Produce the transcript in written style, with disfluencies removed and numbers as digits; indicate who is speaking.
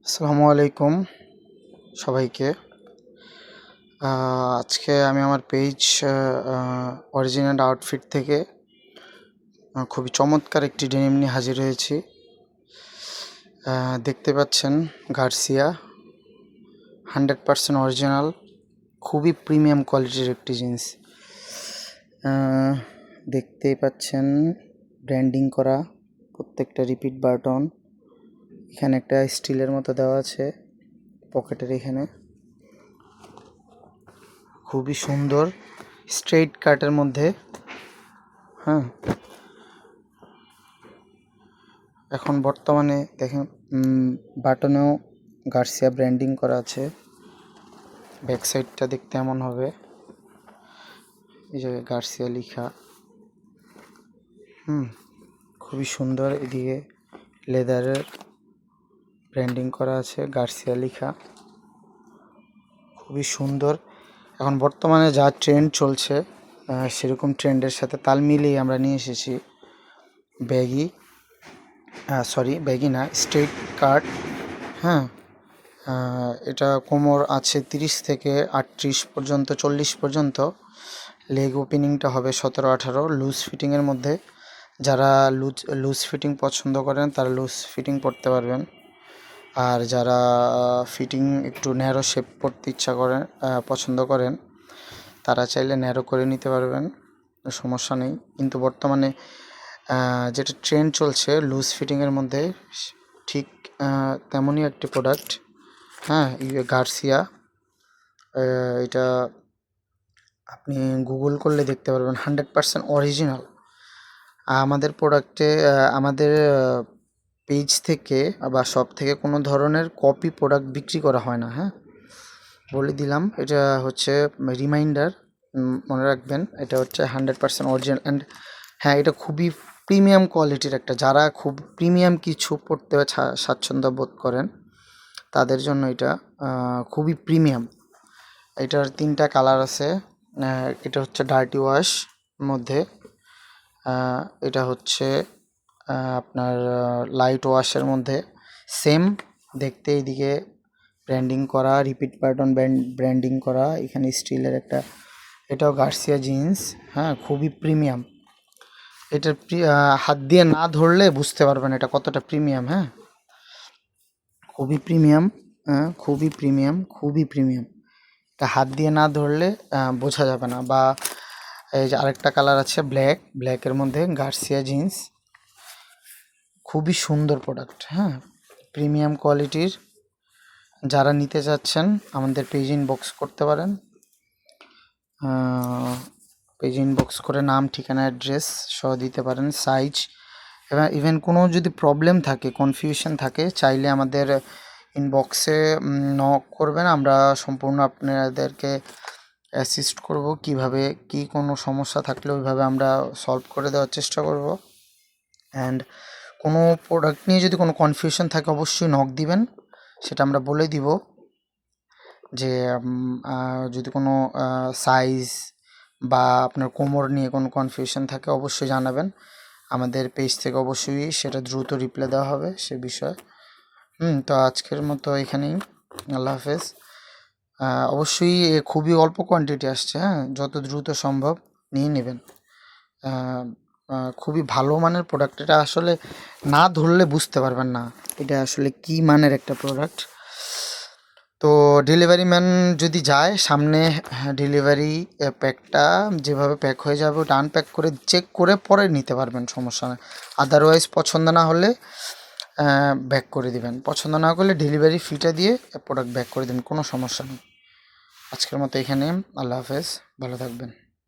Speaker 1: আসসালামু আলাইকুম সবাইকে। আজকে আমি আমার পেজ অরিজিনাল আউটফিট থেকে খুবই চমৎকার একটি ডেনিম নিয়ে হাজির হয়েছি। দেখতে পাচ্ছেন গার্সিয়া 100% অরিজিনাল, খুবই প্রিমিয়াম কোয়ালিটির একটি জিন্স। দেখতেই পাচ্ছেন ব্র্যান্ডিং করা প্রত্যেকটা রিপিট বাটন। এখানে একটা স্টিলের মতো দেওয়া আছে পকেটের এখানে, খুবই সুন্দর স্ট্রেইট কাটের মধ্যে। এখন বর্তমানে দেখেন বাটনেও গার্সিয়া ব্র্যান্ডিং করা আছে। ব্যাক সাইডটা দেখতে এমন হবে, এই যে গার্সিয়া লেখা। খুবই সুন্দর। এদিকে লেদারের ব্র্যান্ডিং করা আছে, গার্সিয়া লেখা, খুবই সুন্দর। এখন বর্তমানে যা ট্রেন্ড চলছে সেরকম ট্রেন্ডের সাথে তাল মিলিয়ে আমরা নিয়ে এসেছি ব্যাগি না, স্ট্রেট কাট। এটা কোমর আছে 30 থেকে 38 পর্যন্ত, 40 পর্যন্ত। লেগ ওপেনিংটা হবে 17-18 লুজ ফিটিংয়ের মধ্যে। যারা লুজ ফিটিং পছন্দ করেন তারা লুজ ফিটিং পরতে পারবেন, আর যারা ফিটিং একটু ন্যারো শেপ পরতে পছন্দ করেন তারা চাইলে ন্যারো করে নিতে পারবেন, সমস্যা নেই। কিন্তু বর্তমানে যেটা ট্রেন্ড চলছে লুজ ফিটিংয়ের মধ্যে, ঠিক তেমনই একটি প্রোডাক্ট। গার্সিয়া, এটা আপনি গুগল করলে দেখতে পারবেন 100% অরিজিনাল। আমাদের প্রোডাক্টে আমাদের পেজ থেকে বা শপ থেকে কোনো ধরনের কপি প্রোডাক্ট বিক্রি করা হয় না। বলে দিলাম, এটা হচ্ছে রিমাইন্ডার, মনে রাখবেন। এটা হচ্ছে 100% অরিজিনাল অ্যান্ড এটা খুবই প্রিমিয়াম কোয়ালিটির একটা। যারা খুব প্রিমিয়াম কিছু পড়তে স্বাচ্ছন্দ্য বোধ করেন তাদের জন্য এটা খুবই প্রিমিয়াম। এটার 3টা কালার আছে। এটা হচ্ছে ডার্টি ওয়াশ মধ্যে, এটা হচ্ছে আপনার লাইট ওয়াশের মধ্যে। সেম দেখতে, এইদিকে ব্র্যান্ডিং করা, রিপিট বাটন ব্র্যান্ডিং করা, এখানে স্টিলের একটা। এটাও গার্সিয়া জিন্স, খুবই প্রিমিয়াম। এটার হাত দিয়ে না ধরলে বুঝতে পারবেন এটা কতটা প্রিমিয়াম। খুবই প্রিমিয়াম, খুবই প্রিমিয়াম, খুবই প্রিমিয়াম। এটা হাত দিয়ে না ধরলে বোঝা যাবে না। বা এই যে আরেকটা কালার আছে ব্ল্যাকের মধ্যে, গার্সিয়া জিন্স, খুবই সুন্দর প্রোডাক্ট। প্রিমিয়াম কোয়ালিটির। যারা নিতে চাচ্ছেন আমাদের পেজ ইনবক্স করতে পারেন। পেজ ইনবক্স করে নাম, ঠিকানা, অ্যাড্রেস সহ দিতে পারেন, সাইজ। এবং ইভেন কোনো যদি প্রবলেম থাকে, কনফিউশন থাকে, চাইলে আমাদের ইনবক্সে নক করবেন। আমরা সম্পূর্ণ আপনাদেরকে অ্যাসিস্ট করব। কিভাবে কি কোনো সমস্যা থাকলে ওইভাবে আমরা সলভ করে দেওয়ার চেষ্টা করব। অ্যান্ড কোনো প্রোডাক্ট নিয়ে যদি কোনো কনফিউশন থাকে অবশ্যই নক দিবেন, সেটা আমরা বলে দিব। যে যদি কোনো সাইজ বা আপনার কোমর নিয়ে কোনো কনফিউশন থাকে অবশ্যই জানাবেন। আমাদের পেজ থেকে অবশ্যই সেটা দ্রুত রিপ্লাই দেওয়া হবে সে বিষয়ে। তো আজকের মতো এখানেই, আল্লাহ হাফেজ। অবশ্যই খুবই অল্প কোয়ান্টিটি আসছে, যত দ্রুত সম্ভব নিয়ে নেবেন। খুবই ভালো মানের প্রোডাক্ট। এটা আসলে না ধরলে বুঝতে পারবেন না এটা আসলে কী মানের একটা প্রোডাক্ট। তো ডেলিভারি ম্যান যদি যায় সামনে, ডেলিভারি প্যাকটা যেভাবে প্যাক হয়ে যাবে ওটা আনপ্যাক করে চেক করে পরে নিতে পারবেন, সমস্যা নেই। আদারওয়াইজ পছন্দ না হলে ব্যাক করে দিবেন, পছন্দ না করলে ডেলিভারি ফিটা দিয়ে প্রোডাক্ট ব্যাক করে দেবেন, কোনো সমস্যা নেই। আজকের মতো এখানে, আল্লাহ হাফেজ, ভালো থাকবেন।